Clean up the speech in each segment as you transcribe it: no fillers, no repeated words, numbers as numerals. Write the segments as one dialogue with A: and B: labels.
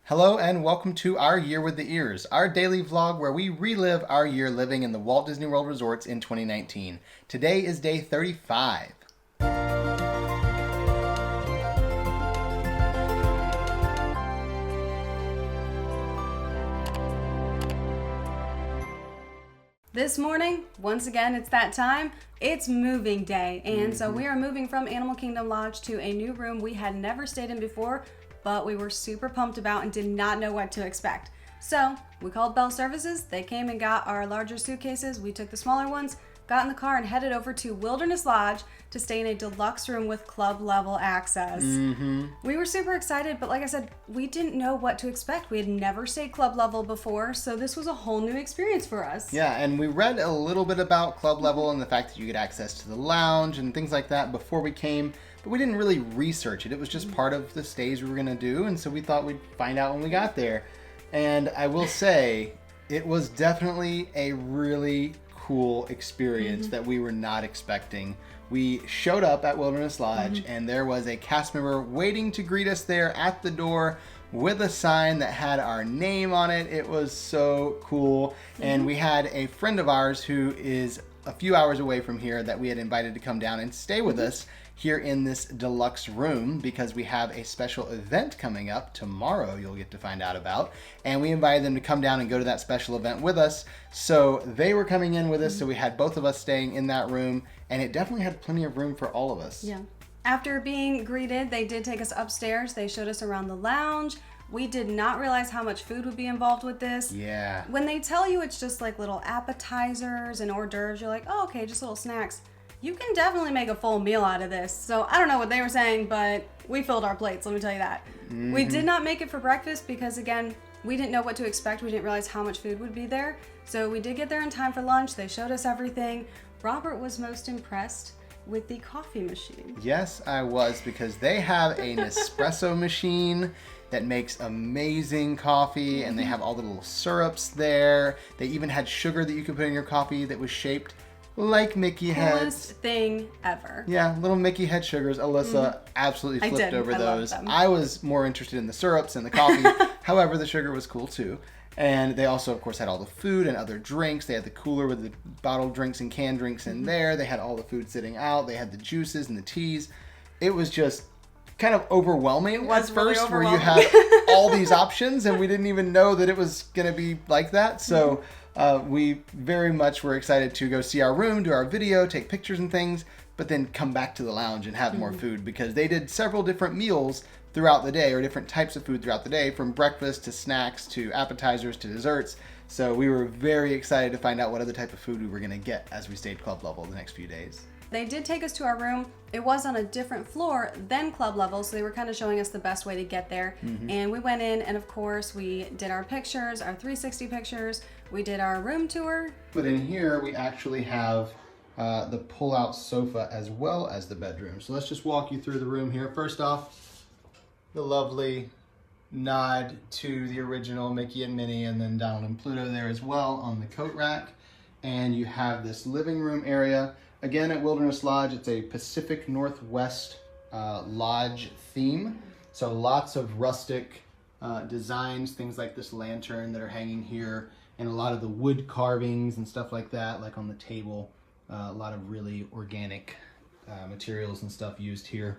A: Hello and welcome to Our Year with the Ears, our daily vlog where we relive our year living in the Walt Disney World resorts in 2019. Today is day 35.
B: This morning, once again, it's that time. It's moving day, and so we are moving from Animal Kingdom Lodge to a new room we had never stayed in before, but we were super pumped about and did not know what to expect. So we called Bell Services. They came and got our larger suitcases. We took the smaller ones, got in the car, and headed over to Wilderness Lodge to stay in a deluxe room with club level access. We were super excited, but like I said, we didn't know what to expect. We had never stayed club level before, so this was a whole new experience for us.
A: Yeah, and we read a little bit about club level and the fact that you get access to the lounge and things like that before we came, but we didn't really research it. It was just part of the stays we were going to do, and so we thought we'd find out when we got there. And I will say, it was definitely a really cool experience that we were not expecting. We showed up at Wilderness Lodge and there was a cast member waiting to greet us there at the door with a sign that had our name on it. It was so cool. And we had a friend of ours who is a few hours away from here that we had invited to come down and stay with us here in this deluxe room because we have a special event coming up tomorrow you'll get to find out about, and we invited them to come down and go to that special event with us. So they were coming in with us, so we had both of us staying in that room, and it definitely had plenty of room for all of us.
B: Yeah. After being greeted, they did take us upstairs. They showed us around the lounge. We did not realize how much food would be involved with this.
A: Yeah.
B: When they tell you it's just like little appetizers and hors d'oeuvres, you're like, oh, okay, just little snacks. You can definitely make a full meal out of this. So I don't know what they were saying, but we filled our plates, let me tell you that. We did not make it for breakfast because, again, we didn't know what to expect. We didn't realize how much food would be there. So we did get there in time for lunch. They showed us everything. Robert was most impressed with the coffee machine.
A: Yes, I was, because they have a Nespresso machine that makes amazing coffee, and they have all the little syrups there. They even had sugar that you could put in your coffee that was shaped like Mickey heads.
B: Coolest thing ever.
A: Yeah, little Mickey head sugars. Alyssa absolutely flipped over those. I was more interested in the syrups and the coffee. However, the sugar was cool too. And they also, of course, had all the food and other drinks. They had the cooler with the bottled drinks and canned drinks in there. They had all the food sitting out. They had the juices and the teas. It was just kind of overwhelming at first, where you had all these options and we didn't even know that it was going to be like that. So we very much were excited to go see our room, do our video, take pictures and things, but then come back to the lounge and have more food, because they did several different meals throughout the day, or different types of food throughout the day, from breakfast to snacks to appetizers to desserts. So we were very excited to find out what other type of food we were going to get as we stayed club level the next few days.
B: They did take us to our room. It was on a different floor than club level, so they were kind of showing us the best way to get there. And we went in, and of course, we did our pictures, our 360 pictures. We did our room tour.
A: But in here, we actually have the pull-out sofa as well as the bedroom. So let's just walk you through the room here. First off, the lovely nod to the original Mickey and Minnie, and then Donald and Pluto there as well on the coat rack. And you have this living room area. Again, at Wilderness Lodge, it's a Pacific Northwest lodge theme. So lots of rustic designs, things like this lantern that are hanging here, and a lot of the wood carvings and stuff like that, like on the table. A lot of really organic materials and stuff used here.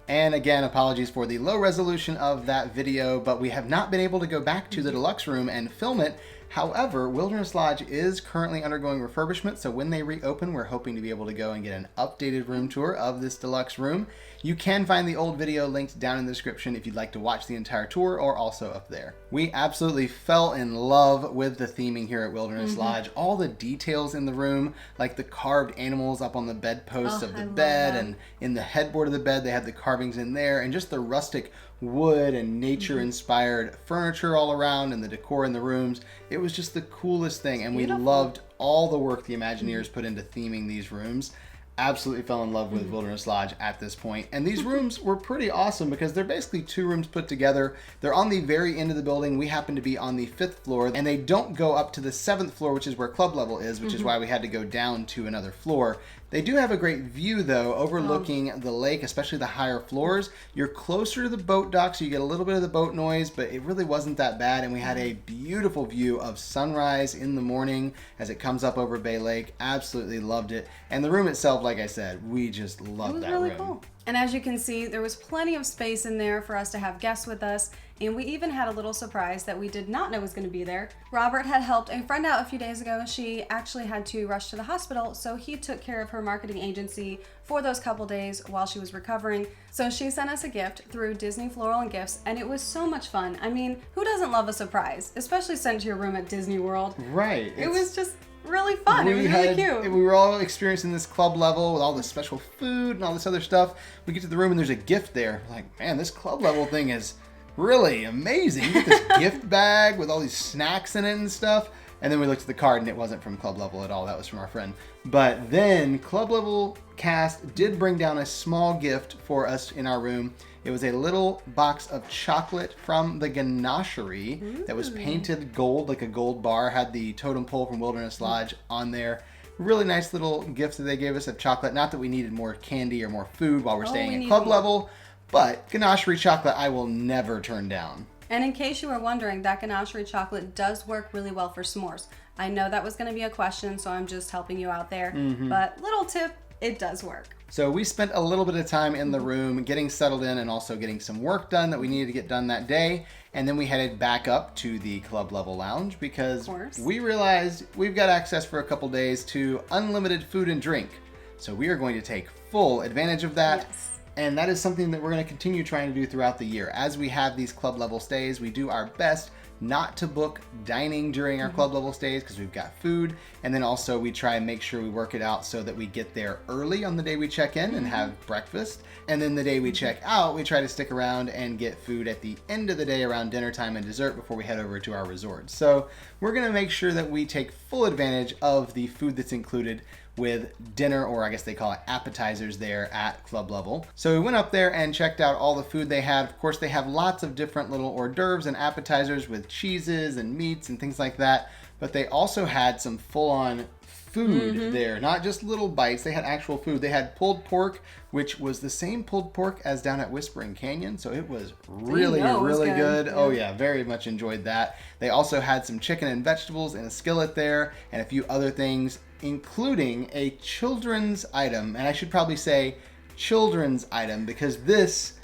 A: And again, apologies for the low resolution of that video, but we have not been able to go back to the deluxe room and film it. However, Wilderness Lodge is currently undergoing refurbishment, so when they reopen, we're hoping to be able to go and get an updated room tour of this deluxe room. You can find the old video linked down in the description if you'd like to watch the entire tour, or also up there. We absolutely fell in love with the theming here at Wilderness Lodge. All the details in the room, like the carved animals up on the bedposts of the bed, and in the headboard of the bed, they had the carvings in there, and just the rustic wood and nature-inspired furniture all around, and the decor in the rooms. It was just the coolest thing, and we loved all the work the Imagineers put into theming these rooms. Absolutely fell in love with Wilderness Lodge at this point. And these rooms were pretty awesome because they're basically two rooms put together. They're on the very end of the building. We happen to be on the 5th floor, and they don't go up to the 7th floor, which is where club level is, which is why we had to go down to another floor. They do have a great view, though, overlooking the lake, especially the higher floors. You're closer to the boat dock, so you get a little bit of the boat noise, but it really wasn't that bad. And we had a beautiful view of sunrise in the morning as it comes up over Bay Lake. Absolutely loved it. And the room itself, like I said, we just loved that room.
B: It was really cool. And as you can see, there was plenty of space in there for us to have guests with us. And we even had a little surprise that we did not know was going to be there. Robert had helped a friend out a few days ago. She actually had to rush to the hospital, so he took care of her marketing agency for those couple days while she was recovering. So she sent us a gift through Disney Floral and Gifts, and it was so much fun. I mean, who doesn't love a surprise, especially sent to your room at Disney World?
A: Right.
B: It was just really fun. It was really cute.
A: We were all experiencing this club level with all this special food and all this other stuff. We get to the room and there's a gift there. Like, man, this club level thing is really amazing. You get this gift bag with all these snacks in it and stuff. And then we looked at the card and it wasn't from Club Level at all. That was from our friend. But then Club Level cast did bring down a small gift for us in our room. It was a little box of chocolate from the Ganachery that was painted gold, like a gold bar, had the totem pole from Wilderness Lodge on there. Really nice little gift that they gave us of chocolate. Not that we needed more candy or more food while we're staying at Club Level, but Ganachery chocolate I will never turn down.
B: And in case you were wondering, that Ganachery chocolate does work really well for s'mores. I know that was going to be a question, so I'm just helping you out there. But little tip, it does work.
A: So we spent a little bit of time in the room getting settled in and also getting some work done that we needed to get done that day. And then we headed back up to the Club Level Lounge because we realized we've got access for a couple days to unlimited food and drink. So we are going to take full advantage of that.
B: Yes.
A: And that is something that we're going to continue trying to do throughout the year. As we have these club level stays, we do our best not to book dining during our club level stays because we've got food. And then also we try and make sure we work it out so that we get there early on the day we check in and have breakfast. And then the day we check out, we try to stick around and get food at the end of the day around dinner time and dessert before we head over to our resort. So we're going to make sure that we take full advantage of the food that's included with dinner, or I guess they call it appetizers, there at Club Level. So we went up there and checked out all the food they had. Of course, they have lots of different little hors d'oeuvres and appetizers with cheeses and meats and things like that. But they also had some full-on food there, not just little bites. They had actual food. They had pulled pork, which was the same pulled pork as down at Whispering Canyon. So it was really good. Yeah. Oh yeah, very much enjoyed that. They also had some chicken and vegetables in a skillet there and a few other things, including a children's item. And I should probably say children's item because this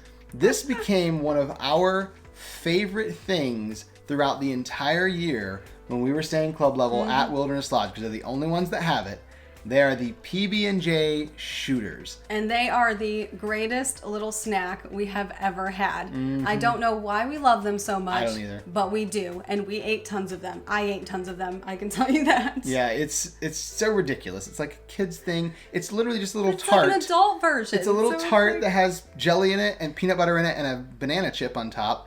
A: became one of our favorite things throughout the entire year when we were staying Club Level at Wilderness Lodge, because they're the only ones that have it. They are the PB&J shooters.
B: And they are the greatest little snack we have ever had. I don't know why we love them so much.
A: I don't either.
B: But we do. And we ate tons of them. I ate tons of them. I can tell you that.
A: Yeah, it's so ridiculous. It's like a kid's thing. It's literally just a little tart.
B: It's like an adult version.
A: It's a little tart that has jelly in it and peanut butter in it and a banana chip on top.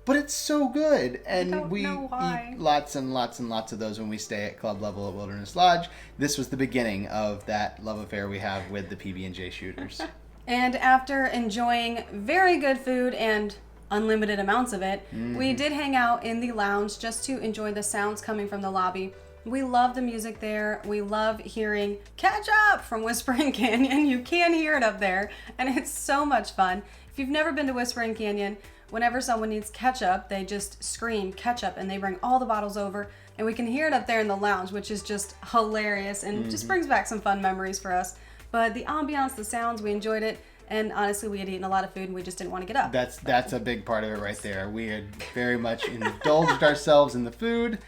A: But it's so good, and we eat lots and lots and lots of those when we stay at Club Level at Wilderness Lodge. This was the beginning of that love affair we have with the PB&J shooters.
B: And after enjoying very good food and unlimited amounts of it, we did hang out in the lounge just to enjoy the sounds coming from the lobby. We love the music there. We love hearing "Catch Up" from Whispering Canyon. You can hear it up there, and it's so much fun. If you've never been to Whispering Canyon, whenever someone needs ketchup, they just scream ketchup and they bring all the bottles over, and we can hear it up there in the lounge, which is just hilarious and just brings back some fun memories for us. But the ambiance, the sounds, we enjoyed it, and honestly, we had eaten a lot of food and we just didn't want to get up.
A: That's a big part of it right there. We had very much indulged ourselves in the food,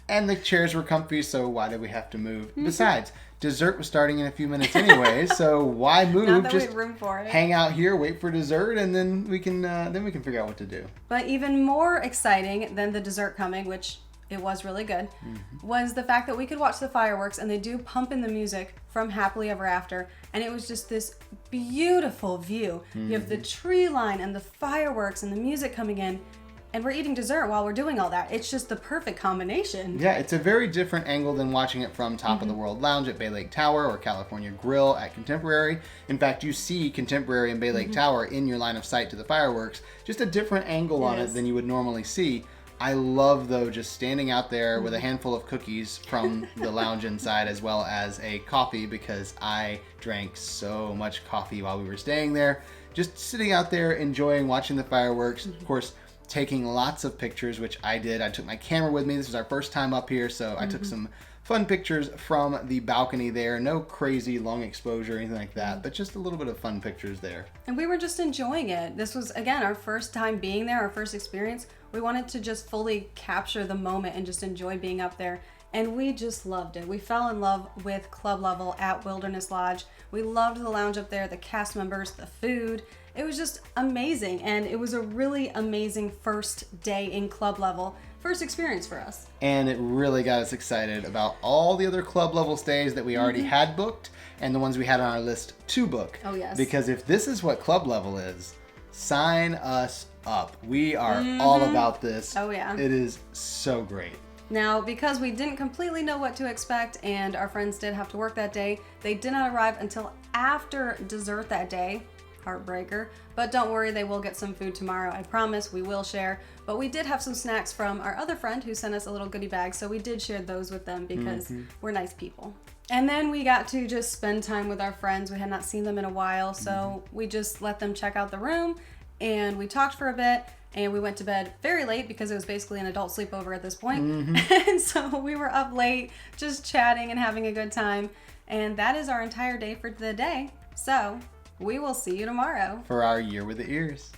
A: and the chairs were comfy, so why did we have to move? Besides, dessert was starting in a few minutes anyway, so why move?
B: Not that we
A: just
B: have room for it.
A: Hang out here, wait for dessert, and then we can figure out what to do.
B: But even more exciting than the dessert coming, which it was really good, was the fact that we could watch the fireworks, and they do pump in the music from Happily Ever After, and it was just this beautiful view. You have the tree line and the fireworks and the music coming in, and we're eating dessert while we're doing all that. It's just the perfect combination.
A: Yeah, it's a very different angle than watching it from Top of the World Lounge at Bay Lake Tower or California Grill at Contemporary. In fact, you see Contemporary and Bay Lake Tower in your line of sight to the fireworks. Just a different angle on it than you would normally see. I love, though, just standing out there with a handful of cookies from the lounge inside, as well as a coffee, because I drank so much coffee while we were staying there. Just sitting out there, enjoying watching the fireworks. Of course, taking lots of pictures, which I did. I took my camera with me. This was our first time up here, so I took some fun pictures from the balcony there. No crazy long exposure or anything like that, but just a little bit of fun pictures there.
B: And we were just enjoying it. This was, again, our first time being there, our first experience. We wanted to just fully capture the moment and just enjoy being up there. And we just loved it. We fell in love with Club Level at Wilderness Lodge. We loved the lounge up there, the cast members, the food. It was just amazing. And it was a really amazing first day in Club Level. First experience for us.
A: And it really got us excited about all the other Club Level stays that we already had booked and the ones we had on our list to book.
B: Oh, yes.
A: Because if this is what Club Level is, sign us up. We are all about this.
B: Oh, yeah.
A: It is so great.
B: Now, because we didn't completely know what to expect and our friends did have to work that day, they did not arrive until after dessert that day. Heartbreaker. But don't worry, they will get some food tomorrow. I promise we will share. But we did have some snacks from our other friend who sent us a little goodie bag, so we did share those with them because we're nice people. And then we got to just spend time with our friends. We had not seen them in a while, so we just let them check out the room and we talked for a bit. And we went to bed very late because it was basically an adult sleepover at this point. And so we were up late just chatting and having a good time. And that is our entire day for the day. So we will see you tomorrow
A: for our Year with the Ears.